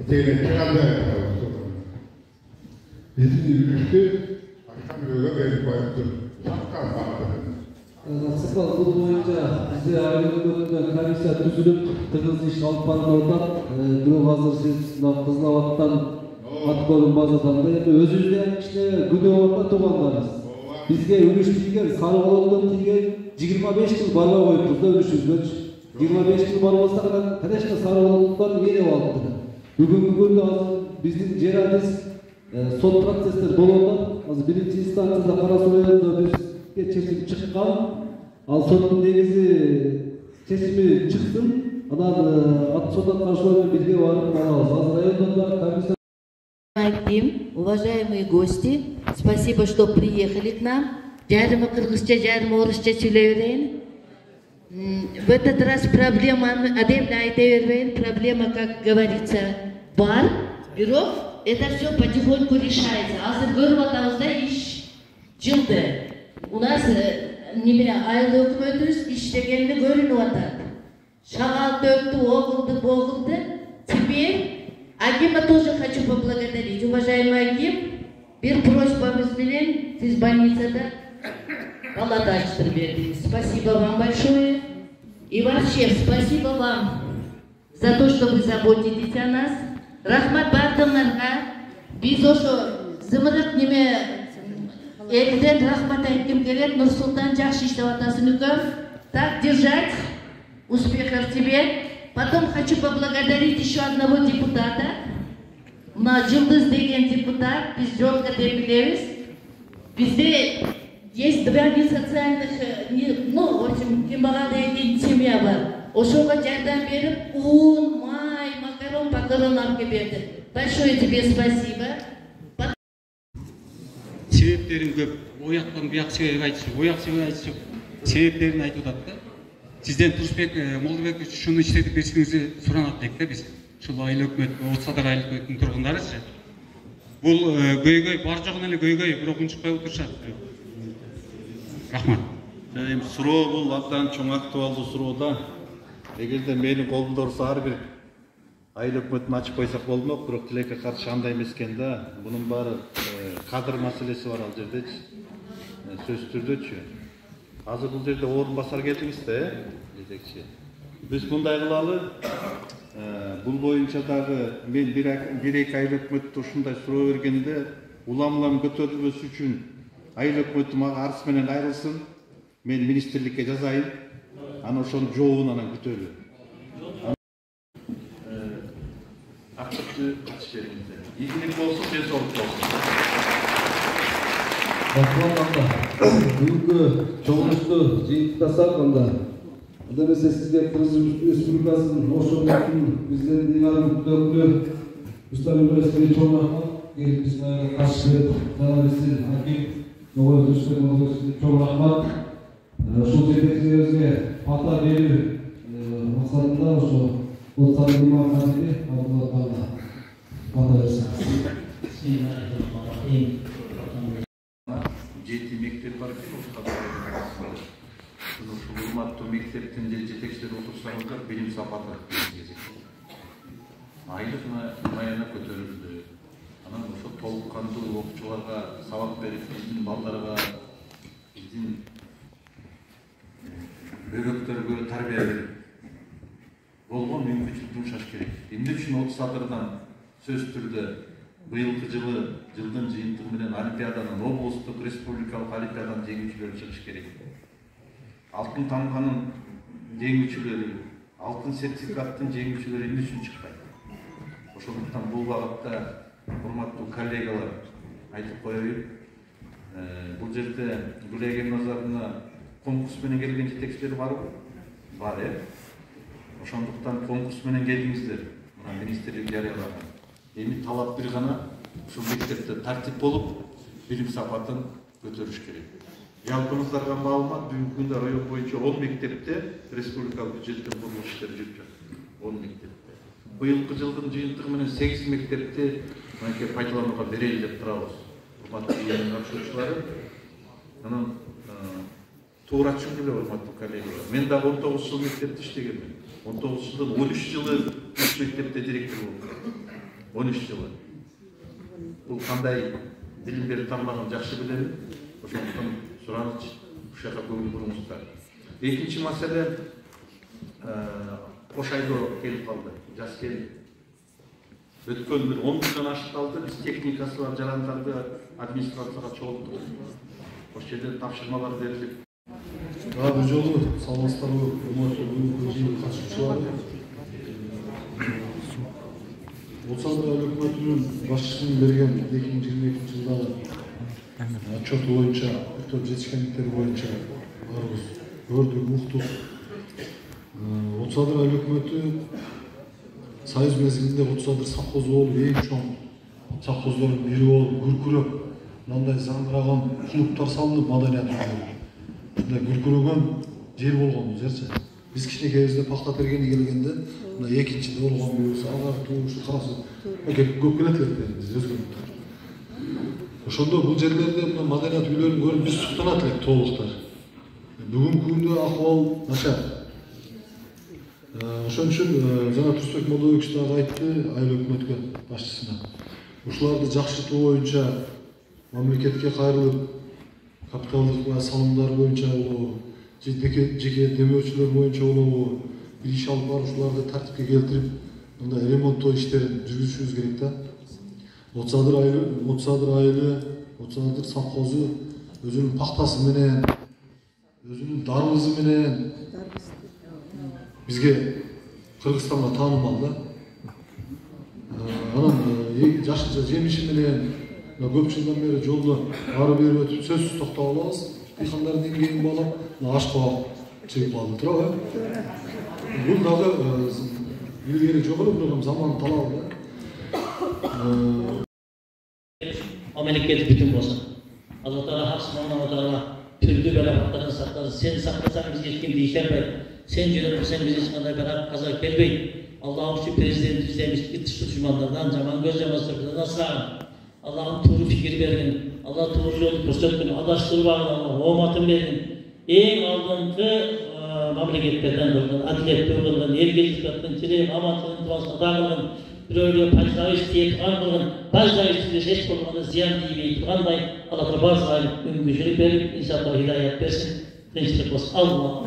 Zeynep'e kандай bizim yürüyüşte akşam böyle verip bayıldım. Hakkan bağlı. Aksakal бұл бойынша бізде айлық комиссия түзіліп тығыз іш алып барғандан бирок азыр сиз Кызылабадтан аткөрүн базадан да өзүбүздө кичине күнөө бар да туугандарыбыз. Бизге үлүш тийген Сарыколдон тийген 25 жыл барбай коюппуз да үлүшүбүзгө. 25 жыл барбаса да, конечно, Сарыколдон ээлеп алды. Бүгүнкү күндө азыр биздин жер адис сот процесстер болгондон азыр биринчи инстанцияда Кара Суу районунда биз чечим чыккан. Ал соттун негизи чечими чыксын, анан ат сот аткарушуулар бирге барып алабыз. Азыр райондо комиссия. Уважаемые гости, спасибо, что приехали к нам. Жарымы кыргызча, жарымы орусча сүйлөй берейин. В этот раз проблема, адемде айта бербейин, проблема, как говорится, бар. Бирок это все потихоньку решается. Азыр көрүп атабыз да иш жылды. У нас айлы өкмөтүбүз иштегенди көрүнүп атат. Шагал төктү, огулду. Теперь Акима тоже хочу поблагодарить. Уважаемый Аким, bir просьбамыз менен сиз больницада палата ачтырып бердиңиз. Спасибо вам большое. И вообще спасибо вам за то, что вы заботитесь о нас. Рахмат бардыңарга. Биз ошо зымырык неме элден рахмат айткым келет. Нурсултан жакшы иштеп атасың үкөм. Так держать. Успехов тебе. Потом хочу поблагодарить еще одного депутата. Жылдыз деген депутат, биз жолго деп билебиз. Бизде есть два несоциальных, в общем, кембагал деген семья бар. Ошого жардам берип, ун, май, макарон, алып берди. Большое тебе спасибо. Себептерин көп, ояктан буяк себеп айтышып, себептерин айтып атат да. Сизден Турсбек Молдобекович шуну иштетип беришиңизди суранат элек да биз. Ушул айыл өкмөт, Отсадар айыл өкмөтүнүн тургундарычы. Бул көйгөй бар жогун эле көйгөй, бирок унчукпай отурушат. Рахмат. Эми суроо бул абдан чоң актуалдуу суроо да. Эгерде менин колумда турса ар бир айыл өкмөтүн ачып койсок болмок, бирок тилекке каршы андай эмес экен да. Бунун баары кадр маселеси бар ал жердечи. Сөзсүз түрдөчү. Азыр бул жерде орун басар келдиңиз да, жетекчи. Биз мындай кылалы, бул боюнча дагы мен бир эки айыл өкмөттү ушундай суроо бергенде улам көтөрүлбөсү үчүн айыл өкмөтү мага арыз менен айрылсын, мен министрликке жазайын, анан ошонун жообун анан күтөлү. Актыкты катыш бериңиздер. Ийгилик болсун, денсаулык болсун. Бүгүнкү чогулушту жыйынтыктасак анда эмесе сизге Кыргыз Республикасынын ошондун биздин өкмөтү Рустам Эмреевичке чоң рахмат. Келип бизге каршы келип, журналисттер Аким Новоэлдинчиге чоң рахмат. Ушул жетекчилерибизге бата берүү максатында ошо Отсадар имам хатиби Абдуллаховго бата берсиңиз. Жети мектеп бар экен, ушул урматтуу мектептин жетекчилери отурсаңыздар, билим сапаты айлык маяна көтөрүлдү. Анан ошо толук кандуу окуучуларга сабак берип, биздин балдарга, биздин бөлөктөргө тарбия берип болгон мүмкүнчүлүк жумшаш керек. Эмне үчүн Отсадардан сөзсүз түрдө быйылкы жылдын жыйынтыгы менен олимпиаданын, облустук, республикалык олимпиаданын жеңүүчүлөрү чыгыш керек. Алтын тамганын жеңүүчүлөрү, алтын сертификаттын жеңүүчүлөрү эмне үчүн чыкпайт? Ошондуктан бул багытта урматтуу коллегалар айтып коеюн. Бул жерде Гүлайым Назарына конкурс менен келген жетекчилер барбы? Бар, Ошондуктан конкурс менен келиңиздер. Мына министрлик жарыялаган. Эми талап бир гана ушул мектепте тартип болуп, билим сапатын көтөрүш керек. Жалпыңыздарга маалымат, бүгүнкү күндө район боюнча 10 мектепте республикалык бюджеттен курулуш иштери жүрүп жатат. 10 мектепте. Быйылкы жылдын жыйынтыгы менен 8 мектепти мынакей пайдаланууга берели деп турабыз. Урматтуу жыйын катышуучулары. Анан туура түшүндүлөр, урматтуу коллегалар. Мен дагы 19 жыл мектепте иштегенмин. 19 жылдын 13 жылы 3 мектепте директор болдум. 13 жылы. Бұл қандай білім беріп тармағын жақсы білемін. Ошондуктан сураныч ушул жака көңүл буруңуздар. Экинчи маселе Кош Айдоо келип калды. Жас келип. Өткөн бир 10 жылдан ашып калды. Биз техникасы бар жарандарды администрацияга чогулттук. Ошол жерде тапшырмалар берилип. Бул жолу саламатсыздарбы, урматтуу бүгүнкү жыйын катышуучулары. Отсадыр айыл өкмөтүнүн башчысынын берген 2022 жылдагы отчету боюнча, өтө жетишкендиктери боюнча баарыбыз көрдүк, уктук. Отсадыр айыл өкмөтү союз мезгилинде Отсадыр совхозу болуп, эң чоң совхоздордун бири болуп, күркүрөп, мындай заңгыраган клубтар салынып, маданият үчүн мындай күркүрөгөн жер болгон жерчи. Биз кичинекейибизде пахта тергени келгенде, мына экинчиде болгон болсо, алар туушу карасы көп келет элек өзгөрүптөр. Ошондо бул жерлерде мына маданият үйлөрүн көрүп биз суктанат элек толуктар. Бүгүнкү күндө акыбал начар. Ошон үчүн жана Турсунбек Молдобекович дагы айтты айыл өкмөткө башчысына. Ушуларды жакшыртуу боюнча мамлекетке кайрылып, капиталдык салымдар боюнча болобу, жеке демөөчүлөр боюнча болобу, бир иш алып барып ушуларды тартипке келтирип, мындай ремонттоо иштерин жүргүзүшүбүз керек да. Отсадыр айылы, Отсадыр совхозу өзүнүн пахтасы менен, өзүнүн дарбызы менен бизге Кыргызстанга таанымал да. Анан жашыл жемиши менен көп жылдан бери жолду ары бери өтүп сөзсүз токтоп алабыз. Дыйкандардын деңгээлин баалап, ашкабак чыгып калды, туурабы? Бул дагы илгери жогору болгон заман талабы да. Мемлекет бүтүн болсун. Алла Таала хак субхана таала түрдүү баракаттарын сактасын. Сен сактасаң бизге эч ким дейише албайт. Сен жүрөтсөң бизге эч кандай барак каза келбейт. Аллахым şu prezidentimizdен düşmanlardan, жаман көз жамастардан асырагын. Allah'ım tuğru fikir bergin. Allah tuğru yolu göstergin. Adaştırmağın Allah oğmatın bergin. En aldığınкы mamleketlerden kılgın, adiletli kılgın, ergecilik kılgın, çileğin, amatının tıvasına dağılgın, bir öyle payzayış tiyip kılgın, payzayış tiyip eş bulmanı ziyan deyip kılgınday, Allah'a bazı aylık güçlük verip, inşallah hidayet versin, tinçlik olsun. Allah.